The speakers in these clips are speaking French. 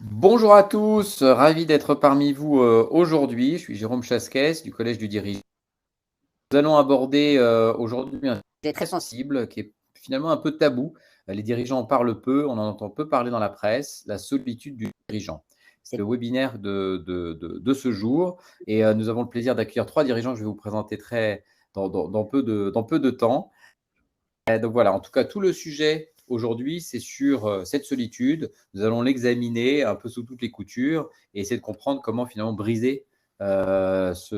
Bonjour à tous, ravi d'être parmi vous aujourd'hui. Je suis Jérôme Chasquès du Collège du Dirigeant. Nous allons aborder aujourd'hui un sujet très sensible qui est finalement un peu tabou. Les dirigeants en parlent peu, on en entend peu parler dans la presse, la solitude du dirigeant. C'est le webinaire de ce jour et nous avons le plaisir d'accueillir 3 dirigeants que je vais vous présenter dans peu de temps. Donc voilà, en tout cas, tout le sujet aujourd'hui, c'est sur cette solitude. Nous allons l'examiner un peu sous toutes les coutures et essayer de comprendre comment finalement briser cette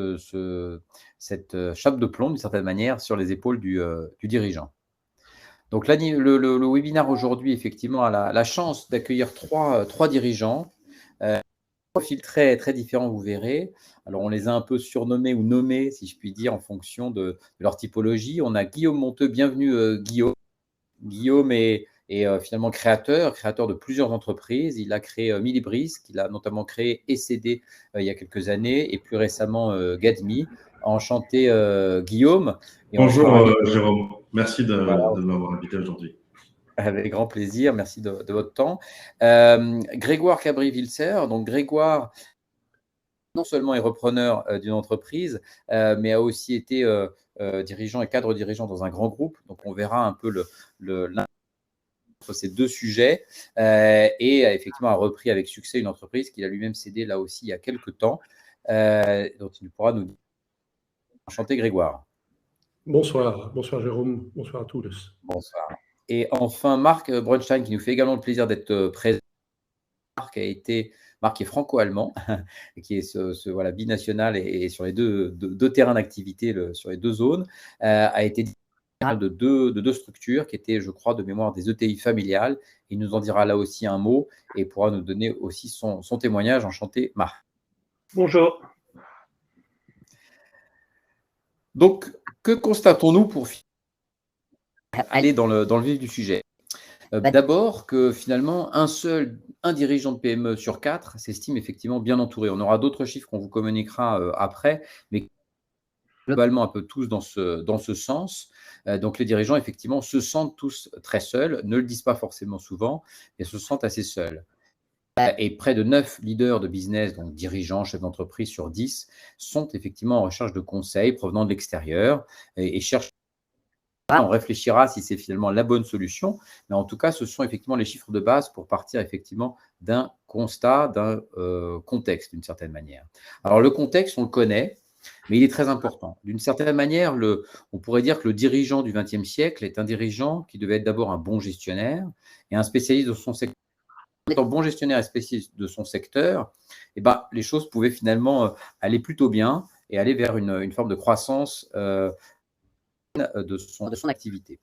chape de plomb, d'une certaine manière, sur les épaules du dirigeant. Donc là, le webinaire aujourd'hui, effectivement, a la chance d'accueillir trois dirigeants. Profils très, très différents, vous verrez. Alors, on les a un peu surnommés ou nommés, si je puis dire, en fonction de leur typologie. On a Guillaume Monteux. Bienvenue, Guillaume. Guillaume est finalement créateur de plusieurs entreprises. Il a créé Millibris, qu'il a notamment créé ECD il y a quelques années, et plus récemment Gadmi. Enchanté Guillaume, et on sera Bonjour ravis. Jérôme, merci Voilà, de m'avoir invité aujourd'hui. avec grand plaisir, merci de votre temps. Grégoire Cabri-Vilser, donc Grégoire non seulement est repreneur d'une entreprise, mais a aussi été dirigeant et cadre dirigeant dans un grand groupe. Donc on verra un peu ces deux sujets et effectivement a repris avec succès une entreprise qu'il a lui-même cédée là aussi il y a quelques temps, dont il pourra nous dire. Enchanté Grégoire. Bonsoir, bonsoir Jérôme, bonsoir à tous. Bonsoir. Et enfin Marc Brunstein qui nous fait également le plaisir d'être présent. Marc est franco-allemand, qui est voilà, binational et sur les deux terrains d'activité, sur les deux zones, a été de deux structures qui étaient, je crois, de mémoire des ETI familiales. Il nous en dira là aussi un mot et pourra nous donner aussi son témoignage. Enchanté, Marc. Bonjour. Donc, que constatons-nous pour aller dans le vif du sujet? D'abord que finalement, un dirigeant de PME sur 4 s'estime effectivement bien entouré. On aura d'autres chiffres qu'on vous communiquera après, mais globalement un peu tous dans ce sens. Donc les dirigeants, effectivement, se sentent tous très seuls, ne le disent pas forcément souvent, mais se sentent assez seuls. Et près de 9 leaders de business, donc dirigeants, chefs d'entreprise sur 10, sont effectivement en recherche de conseils provenant de l'extérieur et cherchent. On réfléchira si c'est finalement la bonne solution, mais en tout cas, ce sont effectivement les chiffres de base pour partir effectivement d'un constat, d'un contexte d'une certaine manière. Alors le contexte, on le connaît, mais il est très important. D'une certaine manière, on pourrait dire que le dirigeant du XXe siècle est un dirigeant qui devait être d'abord un bon gestionnaire et un spécialiste de son secteur. Étant bon gestionnaire et spécialiste de son secteur, eh ben, les choses pouvaient finalement aller plutôt bien et aller vers une forme de croissance de son activité.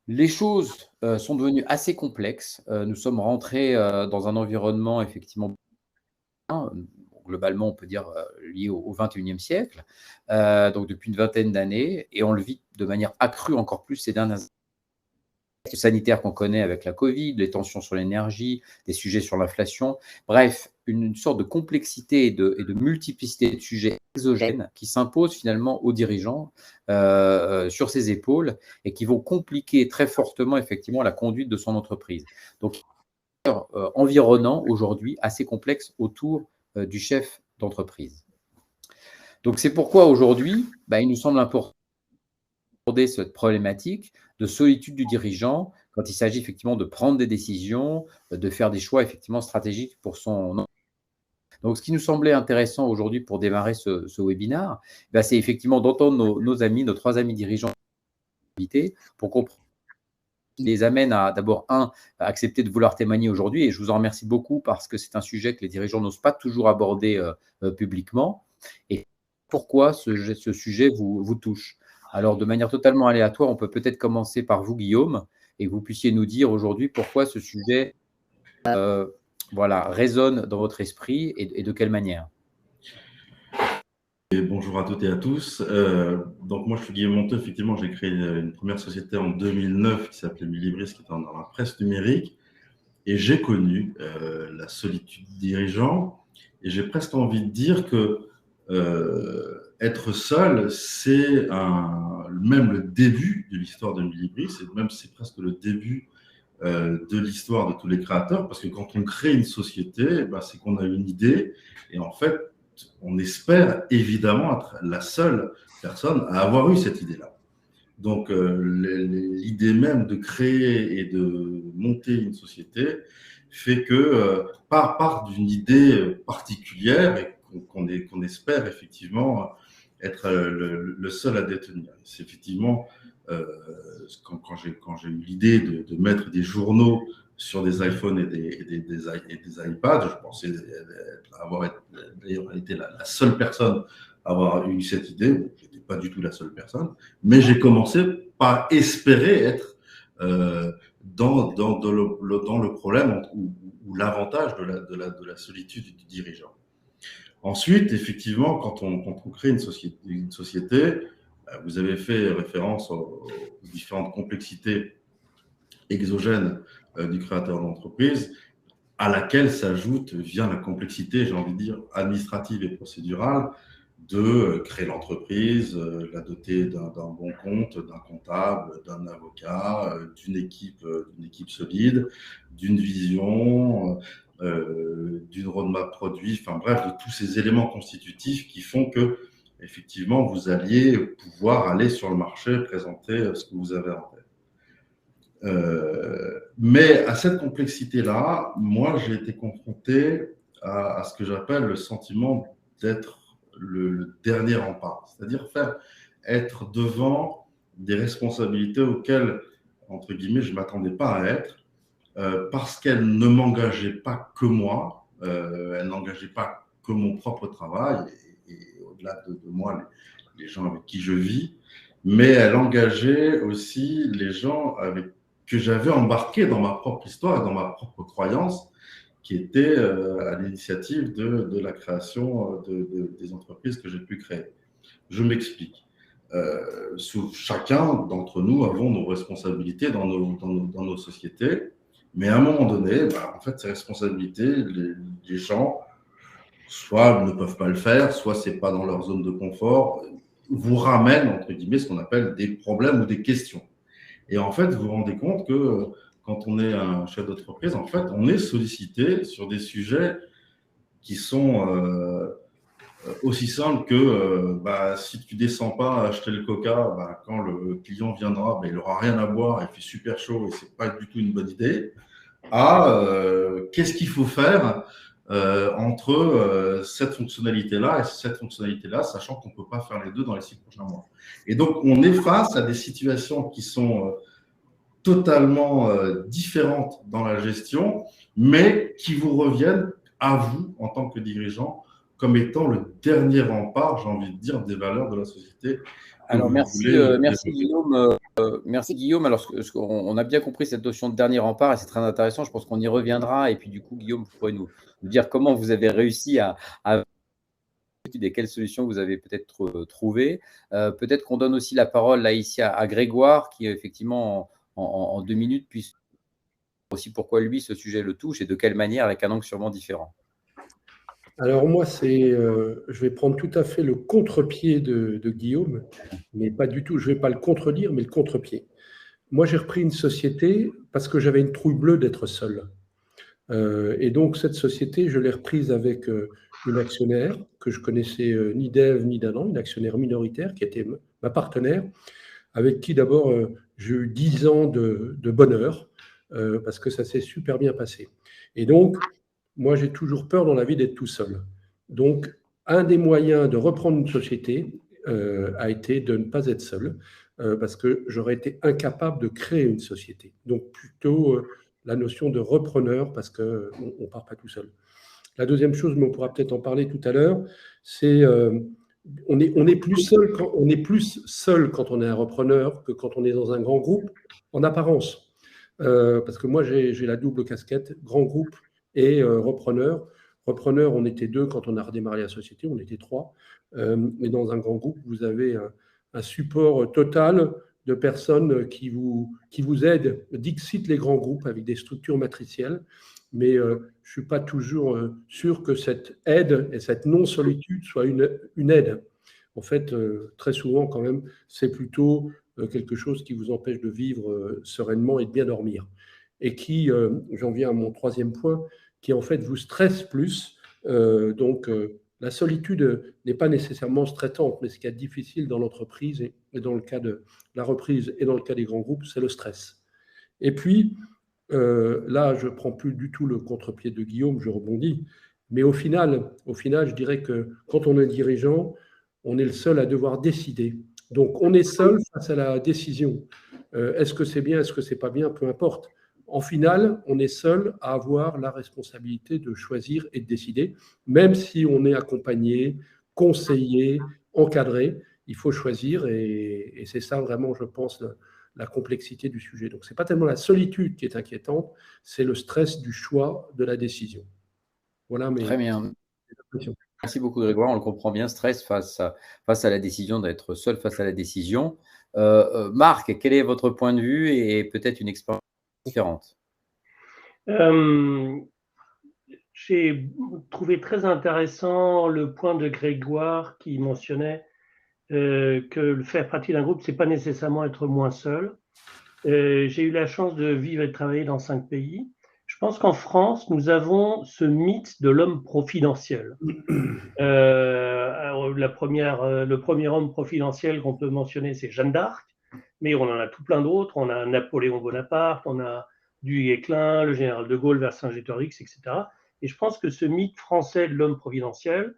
Les choses sont devenues assez complexes. Nous sommes rentrés dans un environnement effectivement globalement, on peut dire, lié au XXIe siècle, donc depuis une vingtaine d'années, et on le vit de manière accrue encore plus ces dernières années. Sanitaire qu'on connaît avec la Covid, les tensions sur l'énergie, des sujets sur l'inflation, bref, une sorte de complexité et de multiplicité de sujets exogènes qui s'imposent finalement aux dirigeants sur ses épaules et qui vont compliquer très fortement effectivement la conduite de son entreprise. Donc, environnant aujourd'hui assez complexe autour du chef d'entreprise. Donc, c'est pourquoi aujourd'hui, il nous semble important d'aborder cette problématique de solitude du dirigeant quand il s'agit effectivement de prendre des décisions, de faire des choix effectivement stratégiques pour son. Donc, ce qui nous semblait intéressant aujourd'hui pour démarrer ce webinaire, c'est effectivement d'entendre nos amis, nos 3 amis dirigeants pour comprendre ce qui les amène à d'abord, à accepter de vouloir témoigner aujourd'hui. Et je vous en remercie beaucoup parce que c'est un sujet que les dirigeants n'osent pas toujours aborder publiquement. Et pourquoi ce sujet vous touche? Alors, de manière totalement aléatoire, on peut peut-être commencer par vous, Guillaume, et que vous puissiez nous dire aujourd'hui pourquoi ce sujet résonne dans votre esprit et de quelle manière. Et bonjour à toutes et à tous. Donc moi je suis Guillaume Monteux, effectivement j'ai créé une première société en 2009 qui s'appelait Millibris, qui était dans la presse numérique, et j'ai connu la solitude dirigeant, et j'ai presque envie de dire que être seul, c'est même le début de l'histoire de Millibris, et même c'est presque le début de l'histoire de tous les créateurs, parce que quand on crée une société, c'est qu'on a une idée, et en fait, on espère évidemment être la seule personne à avoir eu cette idée-là. Donc, l'idée même de créer et de monter une société fait que part d'une idée particulière et qu'on espère effectivement être le seul à détenir. C'est effectivement, quand j'ai eu l'idée de mettre des journaux sur des iPhones et des iPads, je pensais avoir d'ailleurs été la seule personne à avoir eu cette idée. Bon, je n'étais pas du tout la seule personne, mais j'ai commencé par espérer être dans le problème ou l'avantage de la solitude du dirigeant. Ensuite, effectivement, quand on crée une société, vous avez fait référence aux différentes complexités exogènes du créateur d'entreprise, à laquelle s'ajoute, via la complexité, j'ai envie de dire, administrative et procédurale, de créer l'entreprise, la doter d'un bon compte, d'un comptable, d'un avocat, d'une équipe solide, d'une vision, d'une roadmap produit, enfin bref, de tous ces éléments constitutifs qui font que, effectivement, vous alliez pouvoir aller sur le marché présenter ce que vous avez en tête. Mais à cette complexité-là, moi, j'ai été confronté à ce que j'appelle le sentiment d'être le dernier rempart, c'est-à-dire être devant des responsabilités auxquelles, entre guillemets, je ne m'attendais pas à être, parce qu'elles ne m'engageaient pas que moi, elles n'engageaient pas que mon propre travail, et au-delà de moi, les gens avec qui je vis, mais elles engageaient aussi les gens que j'avais embarqués dans ma propre histoire et dans ma propre croyance, qui était à l'initiative de la création des entreprises que j'ai pu créer. Je m'explique. Chacun d'entre nous avons nos responsabilités dans nos sociétés, mais à un moment donné, en fait, ces responsabilités, les gens, soit ne peuvent pas le faire, soit ce n'est pas dans leur zone de confort, vous ramènent, entre guillemets, ce qu'on appelle des problèmes ou des questions. Et en fait, vous vous rendez compte que quand on est un chef d'entreprise, en fait, on est sollicité sur des sujets qui sont aussi simples que si tu ne descends pas acheter le coca, quand le client viendra, il n'aura rien à boire, il fait super chaud et ce n'est pas du tout une bonne idée, qu'est-ce qu'il faut faire entre cette fonctionnalité-là et cette fonctionnalité-là, sachant qu'on ne peut pas faire les deux dans les 6 prochains mois. Et donc, on est face à des situations qui sont totalement différentes dans la gestion, mais qui vous reviennent à vous, en tant que dirigeant, comme étant le dernier rempart, j'ai envie de dire, des valeurs de la société. Alors, merci Guillaume. Merci Guillaume. Alors, on a bien compris cette notion de dernier rempart et c'est très intéressant. Je pense qu'on y reviendra. Et puis, du coup, Guillaume, vous pourrez nous dire comment vous avez réussi à et quelles solutions vous avez peut-être trouvées. Peut-être qu'on donne aussi la parole là ici à Grégoire, qui effectivement en 2 minutes puisse aussi pourquoi lui ce sujet le touche et de quelle manière, avec un angle sûrement différent. Alors moi, je vais prendre tout à fait le contre-pied de Guillaume, mais pas du tout, je ne vais pas le contredire, mais le contre-pied. Moi, j'ai repris une société parce que j'avais une trouille bleue d'être seul. Et donc, cette société, je l'ai reprise avec une actionnaire que je connaissais ni d'Ève ni d'Adam, une actionnaire minoritaire qui était ma partenaire, avec qui d'abord j'ai eu 10 ans de bonheur, parce que ça s'est super bien passé. Et donc, moi, j'ai toujours peur dans la vie d'être tout seul. Donc, un des moyens de reprendre une société a été de ne pas être seul, parce que j'aurais été incapable de créer une société. Donc, plutôt la notion de repreneur, parce qu'on ne part pas tout seul. La deuxième chose, mais on pourra peut-être en parler tout à l'heure, c'est on est plus seul quand on est un repreneur que quand on est dans un grand groupe, en apparence. Parce que moi, j'ai la double casquette, grand groupe et repreneur. Repreneur, on était 2 quand on a redémarré la société, on était 3. Mais dans un grand groupe, vous avez un support total de personnes qui vous aident. Dixit les grands groupes avec des structures matricielles. Mais je ne suis pas toujours sûr que cette aide et cette non-solitude soit une aide. En fait, très souvent, quand même, c'est plutôt quelque chose qui vous empêche de vivre sereinement et de bien dormir. et qui, j'en viens à mon troisième point, qui en fait vous stresse plus. La solitude n'est pas nécessairement stressante, mais ce qui est difficile dans l'entreprise et dans le cas de la reprise et dans le cas des grands groupes, c'est le stress. Et puis, là, je ne prends plus du tout le contre-pied de Guillaume, je rebondis. Mais au final, je dirais que quand on est dirigeant, on est le seul à devoir décider. Donc, on est seul face à la décision. Est-ce que c'est bien, est-ce que c'est pas bien, peu importe. En final, on est seul à avoir la responsabilité de choisir et de décider, même si on est accompagné, conseillé, encadré. Il faut choisir et c'est ça vraiment, je pense, la complexité du sujet. Donc, ce n'est pas tellement la solitude qui est inquiétante, c'est le stress du choix de la décision. Voilà mes Très bien. impressions. Merci beaucoup, Grégoire. On le comprend bien, stress face à la décision, d'être seul face à la décision. Marc, quel est votre point de vue et peut-être une expérience différente? J'ai trouvé très intéressant le point de Grégoire qui mentionnait que faire partie d'un groupe, c'est pas nécessairement être moins seul. J'ai eu la chance de vivre et de travailler dans 5 pays. Je pense qu'en France, nous avons ce mythe de l'homme providentiel. Le premier homme providentiel qu'on peut mentionner, c'est Jeanne d'Arc, mais on en a tout plein d'autres. On a Napoléon Bonaparte, on a du Guesclin, le général de Gaulle, Vercingétorix, etc. Et je pense que ce mythe français de l'homme providentiel,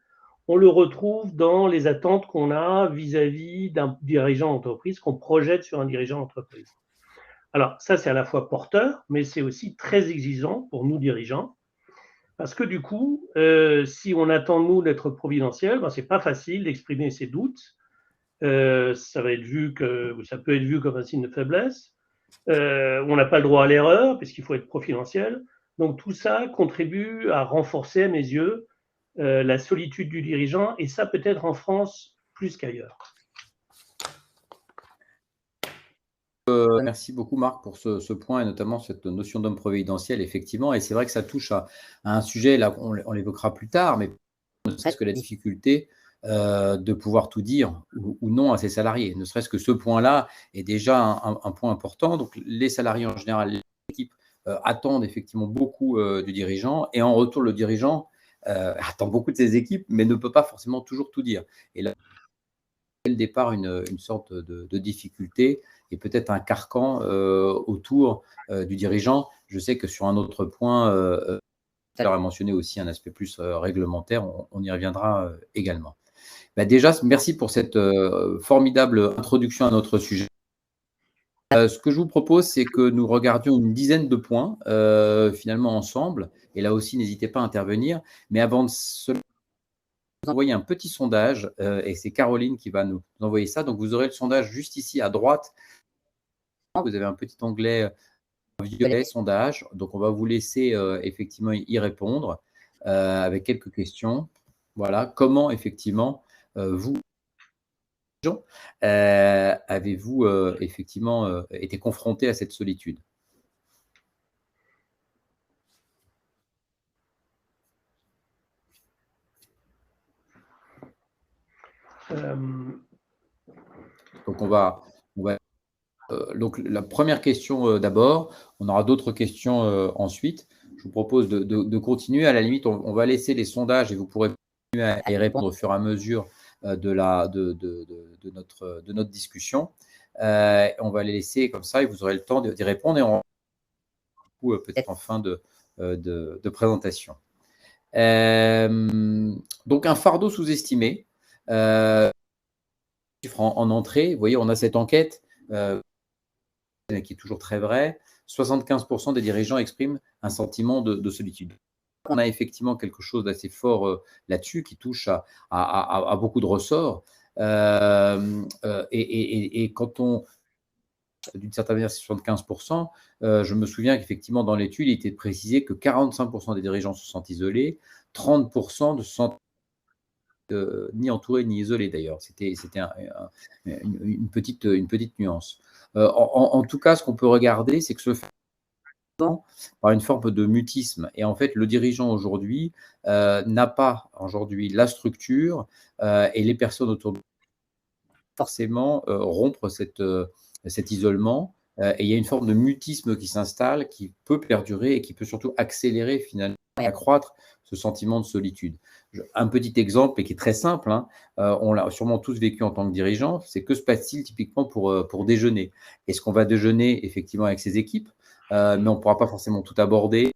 on le retrouve dans les attentes qu'on a vis-à-vis d'un dirigeant d'entreprise, qu'on projette sur un dirigeant d'entreprise. Alors ça, c'est à la fois porteur, mais c'est aussi très exigeant pour nous dirigeants, parce que du coup, si on attend nous d'être providentiel, ben, c'est pas facile d'exprimer ses doutes. Ça peut être vu comme un signe de faiblesse. On n'a pas le droit à l'erreur, puisqu'il faut être providentiel. Donc tout ça contribue à renforcer, à mes yeux, la solitude du dirigeant, et ça peut-être en France plus qu'ailleurs. Merci beaucoup, Marc, pour ce point et notamment cette notion d'homme providentiel, effectivement. Et c'est vrai que ça touche à un sujet, là, on l'évoquera plus tard, mais ne serait-ce que la difficulté de pouvoir tout dire ou non à ses salariés. Ne serait-ce que ce point-là est déjà un point important. Donc, les salariés en général, les équipes attendent effectivement beaucoup du dirigeant et en retour, le dirigeant attend beaucoup de ses équipes, mais ne peut pas forcément toujours tout dire. Et là, dès le départ, une sorte de difficulté et peut-être un carcan autour du dirigeant. Je sais que sur un autre point, tu as mentionné aussi un aspect plus réglementaire, on y reviendra également. Bah déjà, merci pour cette formidable introduction à notre sujet. Ce que je vous propose, c'est que nous regardions une dizaine de points finalement ensemble. Et là aussi, n'hésitez pas à intervenir. Mais avant de cela, vous envoyer un petit sondage et c'est Caroline qui va nous envoyer ça. Donc, vous aurez le sondage juste ici à droite. Vous avez un petit onglet violet sondage. Donc, on va vous laisser effectivement y répondre avec quelques questions. Voilà, comment effectivement vous avez-vous effectivement été confronté à cette solitude? Donc, donc, la première question d'abord, on aura d'autres questions ensuite. Je vous propose de continuer. À la limite, on va laisser les sondages et vous pourrez continuer à y répondre au fur et à mesure de notre discussion. On va les laisser comme ça et vous aurez le temps d'y répondre et on peut-être en fin de présentation. Donc, un fardeau sous-estimé. En entrée, vous voyez, on a cette enquête qui est toujours très vraie. 75% des dirigeants expriment un sentiment de solitude. On a effectivement quelque chose d'assez fort là-dessus qui touche à beaucoup de ressorts. Et quand on, d'une certaine manière, c'est 75%, je me souviens qu'effectivement, dans l'étude, il était précisé que 45% des dirigeants se sentent isolés, 30% ne se sentent ni entourés ni isolés d'ailleurs. C'était une petite nuance. En tout cas, ce qu'on peut regarder, c'est que ce fait par une forme de mutisme. Et en fait, le dirigeant aujourd'hui n'a pas aujourd'hui la structure et les personnes autour de lui forcément rompre cet isolement et il y a une forme de mutisme qui s'installe, qui peut perdurer et qui peut surtout accélérer finalement et accroître ce sentiment de solitude. Un petit exemple, et qui est très simple, hein, on l'a sûrement tous vécu en tant que dirigeant, c'est que se passe-t-il typiquement pour déjeuner? Est-ce qu'on va déjeuner effectivement avec ses équipes, mais on ne pourra pas forcément tout aborder,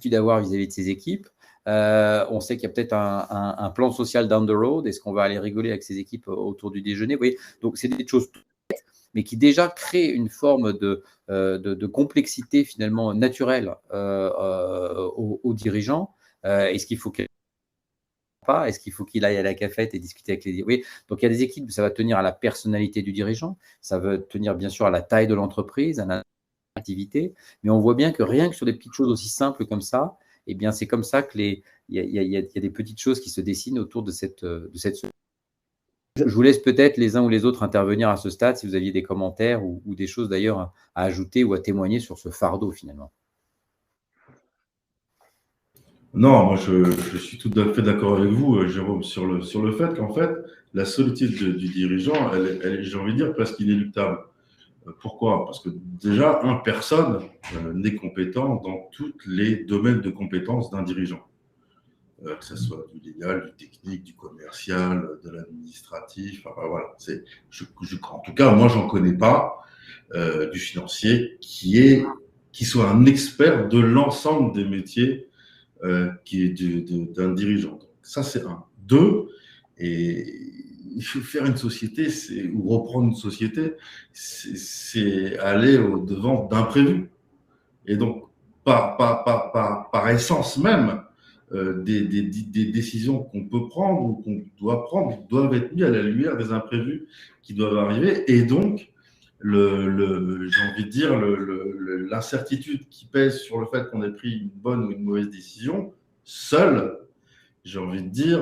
d'avoir vis-à-vis de ses équipes. On sait qu'il y a peut-être un plan social down the road. Est-ce qu'on va aller rigoler avec ses équipes autour du déjeuner? Vous voyez, donc c'est des choses mais qui déjà créent une forme de complexité finalement naturelle aux dirigeants. Est-ce qu'il faut qu'il pas? Est-ce qu'il faut qu'il aille à la cafette et discuter avec les... Oui, donc il y a des équipes, ça va tenir à la personnalité du dirigeant, ça va tenir bien sûr à la taille de l'entreprise, à l'activité, mais on voit bien que rien que sur des petites choses aussi simples comme ça, eh bien c'est comme ça que il y a des petites choses qui se dessinent autour de cette. Je vous laisse peut-être les uns ou les autres intervenir à ce stade si vous aviez des commentaires ou des choses d'ailleurs à ajouter ou à témoigner sur ce fardeau finalement. Non, moi je suis tout à fait d'accord avec vous, Jérôme, sur le fait qu'en fait, la solitude du dirigeant, j'ai envie de dire, presque inéluctable. Pourquoi? Parce que déjà, personne n'est compétent dans tous les domaines de compétences d'un dirigeant. Que ce soit du légal, du technique, du commercial, de l'administratif. Enfin, voilà. En tout cas, moi, j'en connais pas du financier qui soit un expert de l'ensemble des métiers qui est d'un dirigeant. Donc, ça, c'est un. Deux, et il faut faire une société, ou reprendre une société, c'est aller au-devant d'imprévus. Et donc, par essence même, des décisions qu'on peut prendre ou qu'on doit prendre doivent être mises à la lumière des imprévus qui doivent arriver. Et donc, j'ai envie de dire, l'incertitude qui pèse sur le fait qu'on ait pris une bonne ou une mauvaise décision, seule, j'ai envie de dire,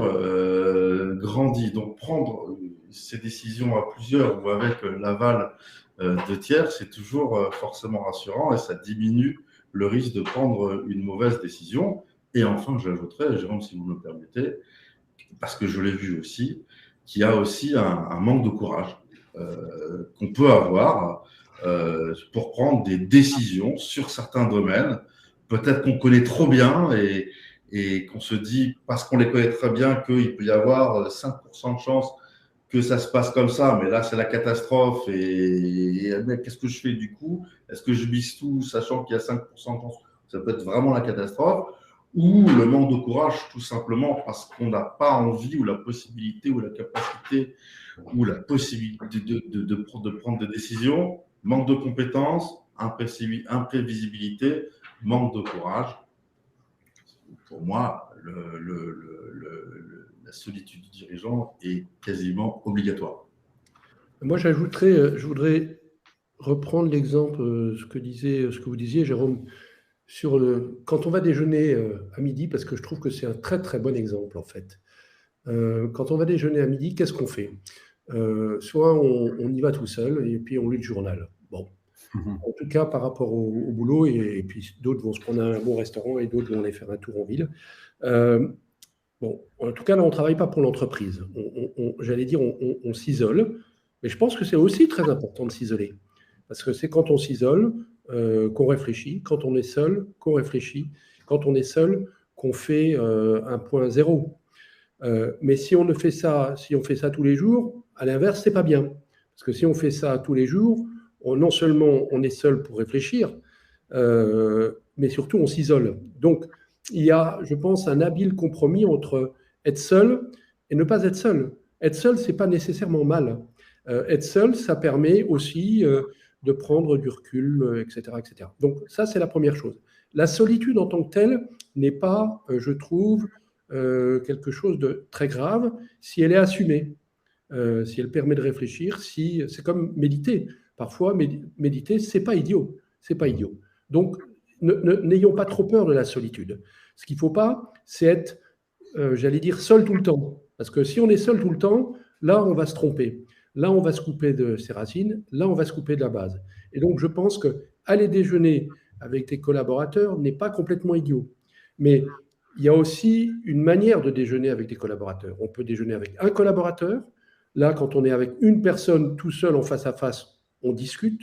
grandit. Donc, prendre ces décisions à plusieurs ou avec l'aval de tiers, c'est toujours forcément rassurant et ça diminue le risque de prendre une mauvaise décision. Et enfin, j'ajouterais, Jérôme, si vous me le permettez, parce que je l'ai vu aussi, qu'il y a aussi un manque de courage qu'on peut avoir pour prendre des décisions sur certains domaines. Peut-être qu'on connaît trop bien et qu'on se dit, parce qu'on les connaît très bien, qu'il peut y avoir 5% de chance que ça se passe comme ça, mais là, c'est la catastrophe. Et qu'est-ce que je fais du coup? Est-ce que je mise tout, sachant qu'il y a 5% de chance? Ça peut être vraiment la catastrophe. Ou le manque de courage, tout simplement parce qu'on n'a pas envie ou la possibilité ou la capacité ou la possibilité de prendre des décisions, manque de compétences, imprévisibilité, manque de courage. Pour moi, la solitude du dirigeant est quasiment obligatoire. Moi, j'ajouterais, je voudrais reprendre l'exemple, ce que vous disiez, Jérôme, quand on va déjeuner à midi, parce que je trouve que c'est un très très bon exemple en fait. Quand on va déjeuner à midi, qu'est-ce qu'on fait? Soit on y va tout seul et puis on lit le journal. Bon, en tout cas par rapport au boulot, et puis d'autres vont se prendre un bon restaurant et d'autres vont aller faire un tour en ville. Bon, en tout cas là, on ne travaille pas pour l'entreprise. J'allais dire, on s'isole, mais je pense que c'est aussi très important de s'isoler. Parce que c'est quand on s'isole qu'on réfléchit, quand on est seul, qu'on réfléchit, quand on est seul, qu'on fait un point zéro. Mais si on fait ça tous les jours, à l'inverse, c'est pas bien. Parce que si on fait ça tous les jours, non seulement on est seul pour réfléchir, mais surtout on s'isole. Donc, il y a, je pense, un habile compromis entre être seul et ne pas être seul. Être seul, c'est pas nécessairement mal. Être seul, ça permet aussi de prendre du recul, etc., etc. Donc ça, c'est la première chose. La solitude en tant que telle n'est pas, je trouve, quelque chose de très grave si elle est assumée, si elle permet de réfléchir, si c'est comme méditer. Parfois, méditer, c'est pas idiot, c'est pas idiot. Donc, n'ayons pas trop peur de la solitude. Ce qu'il ne faut pas, c'est être, j'allais dire, seul tout le temps. Parce que si on est seul tout le temps, là, on va se tromper. Là, on va se couper de ses racines. Là, on va se couper de la base. Et donc, je pense que aller déjeuner avec tes collaborateurs n'est pas complètement idiot. Mais il y a aussi une manière de déjeuner avec des collaborateurs. On peut déjeuner avec un collaborateur. Là, quand on est avec une personne tout seul en face à face, on discute.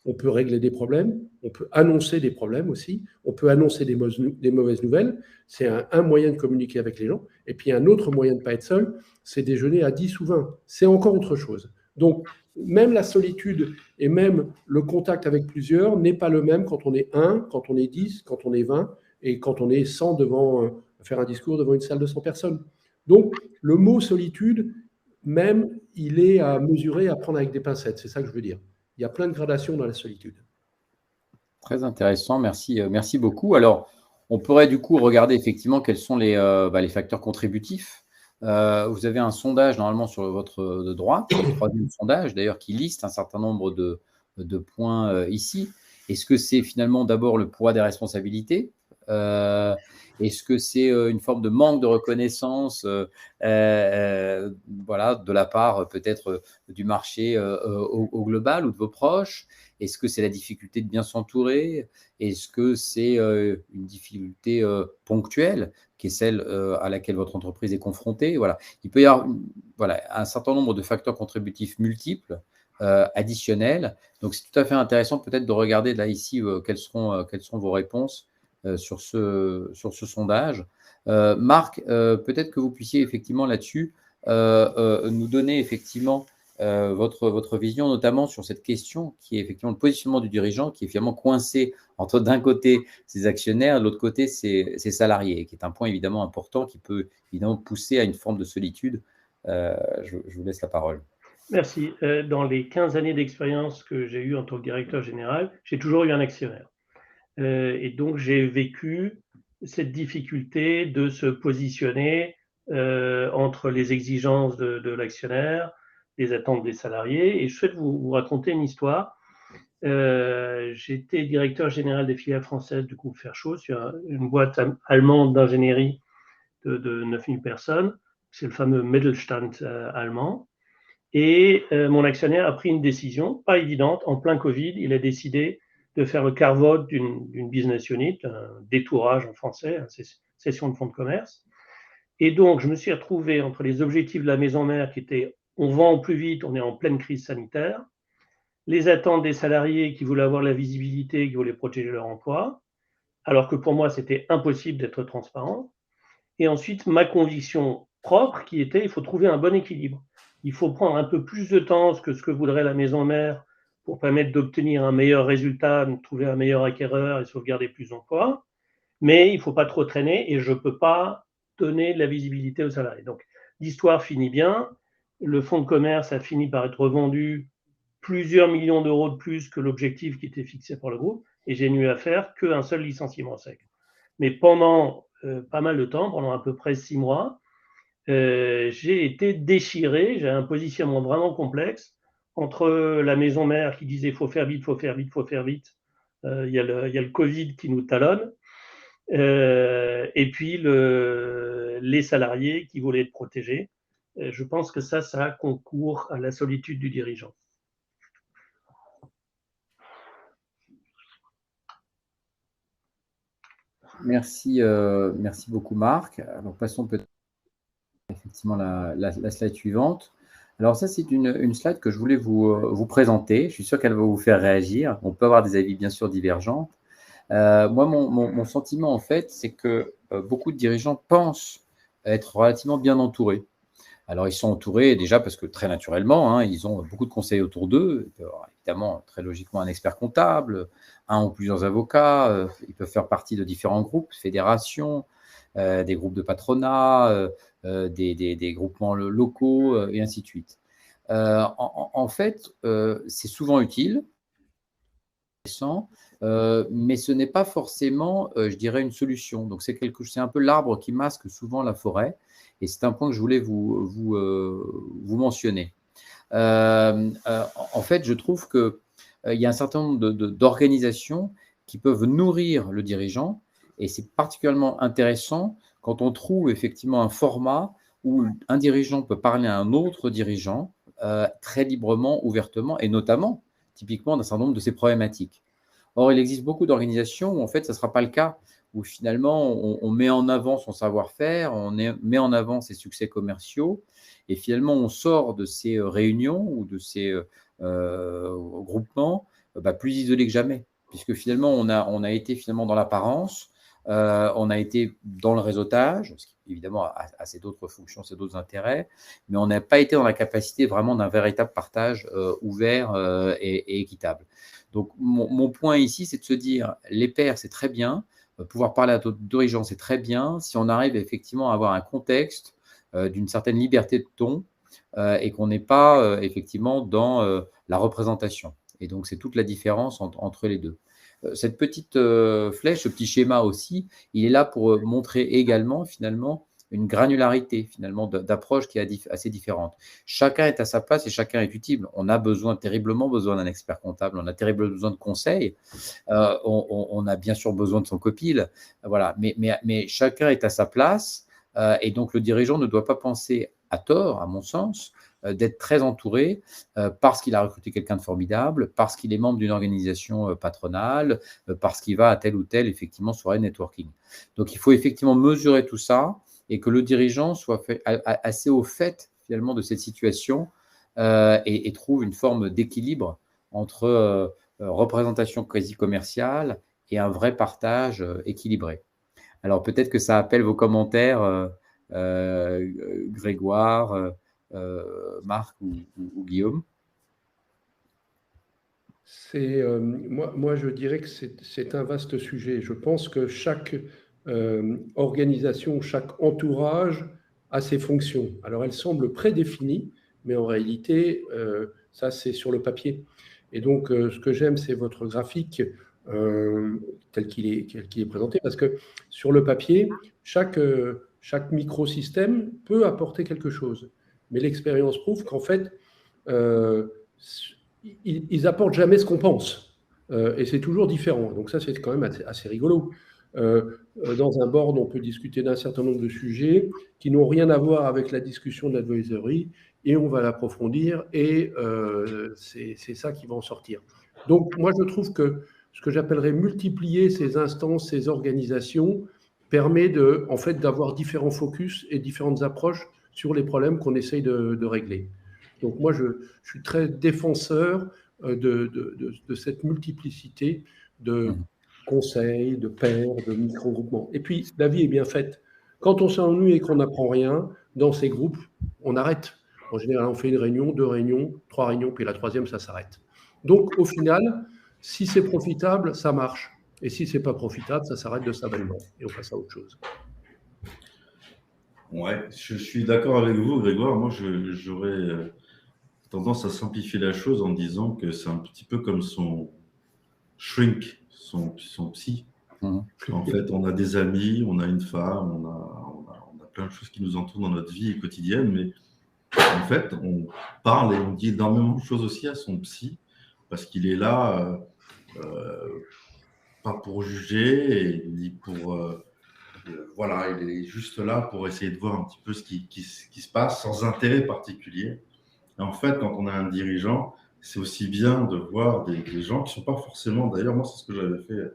on peut régler des problèmes, on peut annoncer des problèmes aussi, on peut annoncer des mauvaises nouvelles. C'est un moyen de communiquer avec les gens. Et puis un autre moyen de ne pas être seul, c'est déjeuner à 10 ou 20. C'est encore autre chose. Donc, même la solitude et même le contact avec plusieurs n'est pas le même quand on est 1, quand on est 10, quand on est 20 et quand on est 100 devant faire un discours devant une salle de 100 personnes. Donc, le mot solitude, même, il est à mesurer, à prendre avec des pincettes. C'est ça que je veux dire. Il y a plein de gradations dans la solitude. Très intéressant, merci, merci beaucoup. Alors, on pourrait du coup regarder effectivement quels sont les facteurs contributifs. Vous avez un sondage normalement sur votre de droite, le troisième sondage d'ailleurs, qui liste un certain nombre de points ici. Est-ce que c'est finalement d'abord le poids des responsabilités? Est-ce que c'est une forme de manque de reconnaissance voilà, de la part peut-être du marché au global ou de vos proches? Est-ce que c'est la difficulté de bien s'entourer? Est-ce que c'est une difficulté ponctuelle qui est celle à laquelle votre entreprise est confrontée? Voilà. Il peut y avoir un certain nombre de facteurs contributifs multiples, additionnels. Donc, c'est tout à fait intéressant peut-être de regarder là ici quelles sont vos réponses sur ce sondage. Marc, peut-être que vous puissiez effectivement là-dessus nous donner effectivement votre vision, notamment sur cette question qui est effectivement le positionnement du dirigeant, qui est finalement coincé entre d'un côté ses actionnaires, de l'autre côté ses salariés, qui est un point évidemment important qui peut évidemment pousser à une forme de solitude. Je vous laisse la parole. Merci. Dans les 15 années d'expérience que j'ai eues en tant que directeur général, j'ai toujours eu un actionnaire. Et donc, j'ai vécu cette difficulté de se positionner entre les exigences de l'actionnaire, les attentes des salariés. Et je souhaite vous raconter une histoire. J'étais directeur général des filiales françaises du groupe Fairchild, sur une boîte allemande d'ingénierie de 9000 personnes. C'est le fameux Mittelstand allemand. Et mon actionnaire a pris une décision, pas évidente, en plein Covid. Il a décidé de faire le carve-out d'une business unit, un détourage en français, une cession de fonds de commerce. Et donc, je me suis retrouvé entre les objectifs de la maison mère qui étaient on vend au plus vite, on est en pleine crise sanitaire, les attentes des salariés qui voulaient avoir la visibilité, qui voulaient protéger leur emploi, alors que pour moi, c'était impossible d'être transparent. Et ensuite, ma conviction propre qui était il faut trouver un bon équilibre. Il faut prendre un peu plus de temps que ce que voudrait la maison mère pour permettre d'obtenir un meilleur résultat, de trouver un meilleur acquéreur et sauvegarder plus d'emplois. Mais il ne faut pas trop traîner et je ne peux pas donner de la visibilité aux salariés. Donc, l'histoire finit bien. Le fonds de commerce a fini par être revendu plusieurs millions d'euros de plus que l'objectif qui était fixé par le groupe et j'ai eu à faire qu'un seul licenciement sec. Mais pendant pas mal de temps, pendant à peu près 6 mois, j'ai été déchiré, j'ai un positionnement vraiment complexe entre la maison mère qui disait faut faire vite, faut faire vite, faut faire vite. Il y a le Covid qui nous talonne. Et puis les salariés qui voulaient être protégés. Je pense que ça concourt à la solitude du dirigeant. Merci, merci beaucoup Marc. Alors passons peut-être effectivement la slide suivante. Alors ça, c'est une slide que je voulais vous présenter. Je suis sûr qu'elle va vous faire réagir. On peut avoir des avis bien sûr divergents. Moi, mon sentiment en fait, c'est que beaucoup de dirigeants pensent être relativement bien entourés. Alors, ils sont entourés déjà parce que très naturellement, ils ont beaucoup de conseils autour d'eux. Ils peuvent avoir, évidemment, très logiquement, un expert comptable, un ou plusieurs avocats. Ils peuvent faire partie de différents groupes, fédérations, des groupes de patronat, des groupements locaux, et ainsi de suite. En fait, c'est souvent utile, mais ce n'est pas forcément, je dirais, une solution. Donc, c'est un peu l'arbre qui masque souvent la forêt. Et c'est un point que je voulais vous mentionner. En fait, je trouve qu'il y a un certain nombre d'organisations qui peuvent nourrir le dirigeant. Et c'est particulièrement intéressant quand on trouve effectivement un format où un dirigeant peut parler à un autre dirigeant très librement, ouvertement, et notamment, typiquement, d'un certain nombre de ses problématiques. Or, il existe beaucoup d'organisations où, en fait, ça ne sera pas le cas, où finalement, on met en avant son savoir-faire, met en avant ses succès commerciaux, et finalement, on sort de ces réunions ou de ces groupements plus isolé que jamais, puisque finalement, on a été finalement dans l'apparence, on a été dans le réseautage, ce qui évidemment a ses d'autres fonctions, ses d'autres intérêts, mais on n'a pas été dans la capacité vraiment d'un véritable partage ouvert et équitable. Donc, mon point ici, c'est de se dire, les pairs, c'est très bien, pouvoir parler à d'autres dirigeants, c'est très bien, si on arrive effectivement à avoir un contexte d'une certaine liberté de ton et qu'on n'est pas effectivement dans la représentation. Et donc, c'est toute la différence entre les deux. Cette petite flèche, ce petit schéma aussi, il est là pour montrer également finalement une granularité finalement d'approche qui est assez différente. Chacun est à sa place et chacun est utile. On a terriblement besoin d'un expert comptable, on a terriblement besoin de conseils, on a bien sûr besoin de son copil, voilà. Mais chacun est à sa place et donc le dirigeant ne doit pas penser à tort, à mon sens, d'être très entouré parce qu'il a recruté quelqu'un de formidable, parce qu'il est membre d'une organisation patronale, parce qu'il va à telle ou telle effectivement soirée networking. Donc il faut effectivement mesurer tout ça et que le dirigeant soit assez au fait finalement de cette situation et trouve une forme d'équilibre entre représentation quasi commerciale et un vrai partage équilibré. Alors peut-être que ça appelle vos commentaires, Grégoire, Marc ou Guillaume. Moi, je dirais que c'est un vaste sujet. Je pense que chaque organisation, chaque entourage a ses fonctions. Alors, elles semblent prédéfinies, mais en réalité, ça, c'est sur le papier. Et donc, ce que j'aime, c'est votre graphique tel qu'il est présenté, parce que sur le papier, chaque microsystème peut apporter quelque chose. Mais l'expérience prouve qu'en fait, ils apportent jamais ce qu'on pense. Et c'est toujours différent. Donc ça, c'est quand même assez rigolo. Dans un board, on peut discuter d'un certain nombre de sujets qui n'ont rien à voir avec la discussion de l'advisory, et on va l'approfondir, et c'est ça qui va en sortir. Donc moi, je trouve que ce que j'appellerais multiplier ces instances, ces organisations, permet en fait, d'avoir différents focus et différentes approches sur les problèmes qu'on essaye de régler. Donc moi, je suis très défenseur de cette multiplicité de conseils, de pairs, de micro-groupements. Et puis, la vie est bien faite. Quand on s'ennuie et qu'on n'apprend rien, dans ces groupes, on arrête. En général, on fait une réunion, 2 réunions, 3 réunions, puis la 3e, ça s'arrête. Donc, au final, si c'est profitable, ça marche. Et si ce n'est pas profitable, ça s'arrête de sabellement et on passe à autre chose. Ouais, je suis d'accord avec vous, Grégoire. Moi, j'aurais tendance à simplifier la chose en disant que c'est un petit peu comme son shrink, son psy. En fait, on a des amis, on a une femme, on a plein de choses qui nous entourent dans notre vie quotidienne, mais en fait, on parle et on dit énormément de choses aussi à son psy, parce qu'il est là, pas pour juger, ni pour... voilà, il est juste là pour essayer de voir un petit peu ce qui se passe, sans intérêt particulier. Et en fait, quand on a un dirigeant, c'est aussi bien de voir des gens qui ne sont pas forcément... D'ailleurs, moi, c'est ce que j'avais fait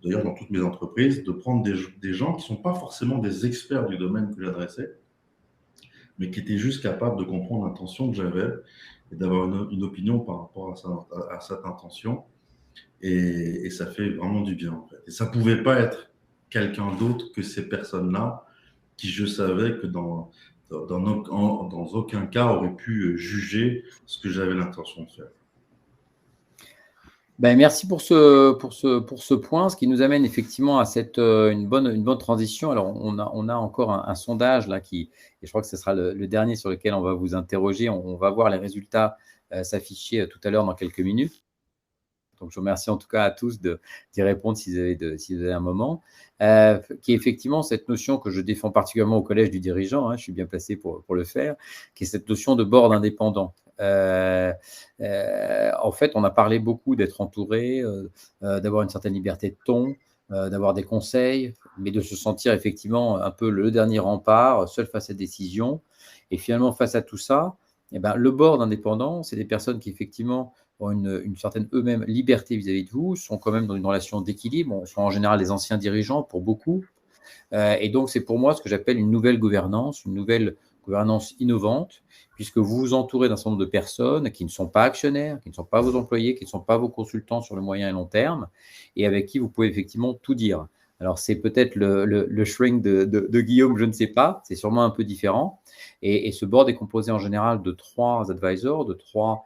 d'ailleurs dans toutes mes entreprises, de prendre des gens qui ne sont pas forcément des experts du domaine que j'adressais, mais qui étaient juste capables de comprendre l'intention que j'avais et d'avoir une opinion par rapport à cette intention. Et ça fait vraiment du bien, en fait. Et ça ne pouvait pas être quelqu'un d'autre que ces personnes-là qui, je savais que dans aucun cas, auraient pu juger ce que j'avais l'intention de faire. Ben, merci pour ce point, ce qui nous amène effectivement à une bonne transition. Alors, on a encore un sondage là et je crois que ce sera le dernier sur lequel on va vous interroger. On va voir les résultats s'afficher tout à l'heure dans quelques minutes. Donc, je vous remercie en tout cas à tous d'y répondre si vous avez un moment. Qui est effectivement cette notion que je défends particulièrement au Collège du dirigeant, je suis bien placé pour le faire, qui est cette notion de board indépendant. En fait, on a parlé beaucoup d'être entouré, d'avoir une certaine liberté de ton, d'avoir des conseils, mais de se sentir effectivement un peu le dernier rempart, seul face à la décision. Et finalement, face à tout ça, le board indépendant, c'est des personnes qui effectivement ont une certaine eux-mêmes liberté vis-à-vis de vous, sont quand même dans une relation d'équilibre, sont en général les anciens dirigeants pour beaucoup. Et donc, c'est pour moi ce que j'appelle une nouvelle gouvernance, une nouvelle gouvernance innovante, puisque vous vous entourez d'un certain nombre de personnes qui ne sont pas actionnaires, qui ne sont pas vos employés, qui ne sont pas vos consultants sur le moyen et long terme, et avec qui vous pouvez effectivement tout dire. Alors, c'est peut-être le shrink de Guillaume, je ne sais pas, c'est sûrement un peu différent. Et ce board est composé en général de 3 advisors, de 3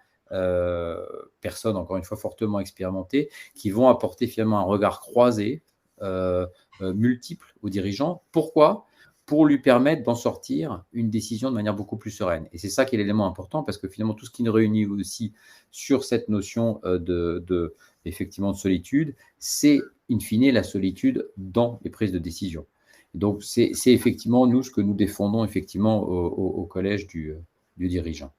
personnes, encore une fois, fortement expérimentées, qui vont apporter finalement un regard croisé, multiple aux dirigeants. Pourquoi ? Pour lui permettre d'en sortir une décision de manière beaucoup plus sereine. Et c'est ça qui est l'élément important, parce que finalement, tout ce qui nous réunit aussi sur cette notion effectivement de solitude, c'est in fine la solitude dans les prises de décision. Donc, c'est effectivement nous ce que nous défendons effectivement au collège du dirigeant.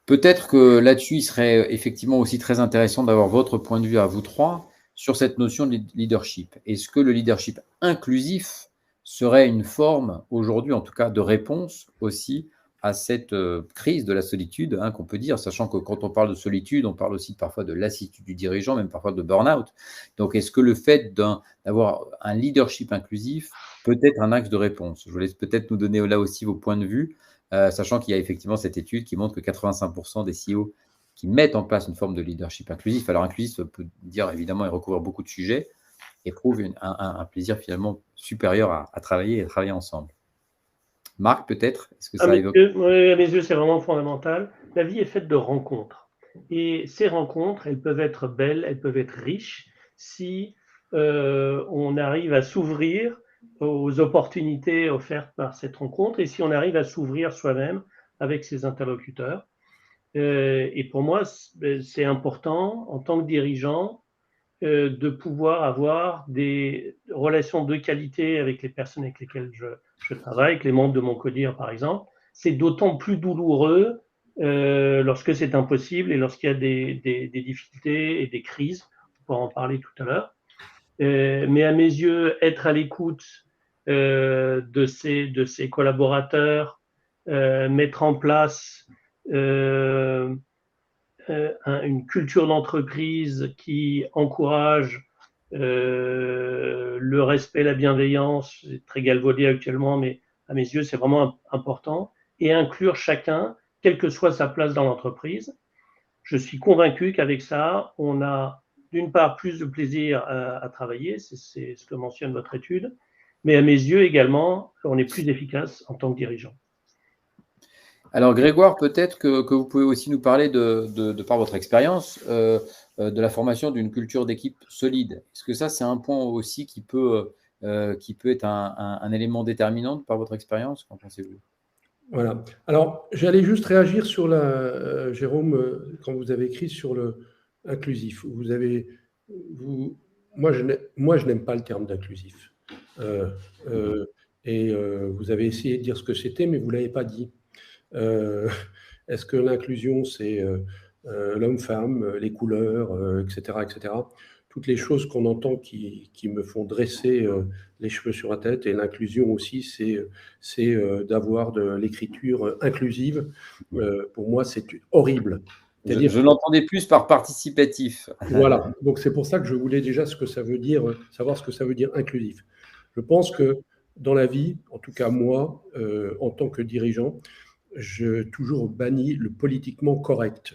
Peut-être que là-dessus, il serait effectivement aussi très intéressant d'avoir votre point de vue à vous trois sur cette notion de leadership. Est-ce que le leadership inclusif serait une forme, aujourd'hui en tout cas, de réponse aussi à cette crise de la solitude, qu'on peut dire, sachant que quand on parle de solitude, on parle aussi parfois de lassitude du dirigeant, même parfois de burn-out. Donc, est-ce que le fait d'avoir un leadership inclusif peut être un axe de réponse? Je vous laisse peut-être nous donner là aussi vos points de vue, sachant qu'il y a effectivement cette étude qui montre que 85% des CEO qui mettent en place une forme de leadership inclusif, alors inclusif, ça peut dire évidemment et recouvrir beaucoup de sujets, éprouvent un plaisir finalement supérieur à travailler et à travailler ensemble. Marc, peut-être, est-ce que ça évoque? Oui, à mes yeux, c'est vraiment fondamental. La vie est faite de rencontres. Et ces rencontres, elles peuvent être belles, elles peuvent être riches si on arrive à s'ouvrir aux opportunités offertes par cette rencontre et si on arrive à s'ouvrir soi-même avec ses interlocuteurs. Et pour moi, c'est important, en tant que dirigeant, de pouvoir avoir des relations de qualité avec les personnes avec lesquelles je travaille, avec les membres de mon CODIR, par exemple. C'est d'autant plus douloureux lorsque c'est impossible et lorsqu'il y a des difficultés et des crises. On pourra en parler tout à l'heure. Mais à mes yeux, être à l'écoute de ses collaborateurs, mettre en place une culture d'entreprise qui encourage le respect, la bienveillance, c'est très galvaudé actuellement, mais à mes yeux, c'est vraiment important, et inclure chacun, quelle que soit sa place dans l'entreprise. Je suis convaincu qu'avec ça, on a d'une part plus de plaisir à travailler, c'est ce que mentionne votre étude, mais à mes yeux également, on est plus efficace en tant que dirigeant. Alors Grégoire, peut-être que vous pouvez aussi nous parler de par votre expérience de la formation d'une culture d'équipe solide. Est-ce que ça, c'est un point aussi qui peut être un élément déterminant par votre expérience? Qu'en pensez-vous? Voilà. Alors, j'allais juste réagir sur Jérôme, quand vous avez écrit sur le inclusif. Moi, je n'aime pas le terme d'inclusif. Vous avez essayé de dire ce que c'était, mais vous ne l'avez pas dit. Est-ce que l'inclusion, c'est l'homme-femme, les couleurs, etc., etc. Toutes les choses qu'on entend qui me font dresser les cheveux sur la tête. Et l'inclusion aussi, c'est d'avoir de l'écriture inclusive. Pour moi, c'est horrible. Je l'entendais plus par participatif. Voilà, donc c'est pour ça que je voulais déjà ce que ça veut dire, savoir ce que ça veut dire inclusif. Je pense que dans la vie, en tout cas moi, en tant que dirigeant, je toujours bannis le politiquement correct.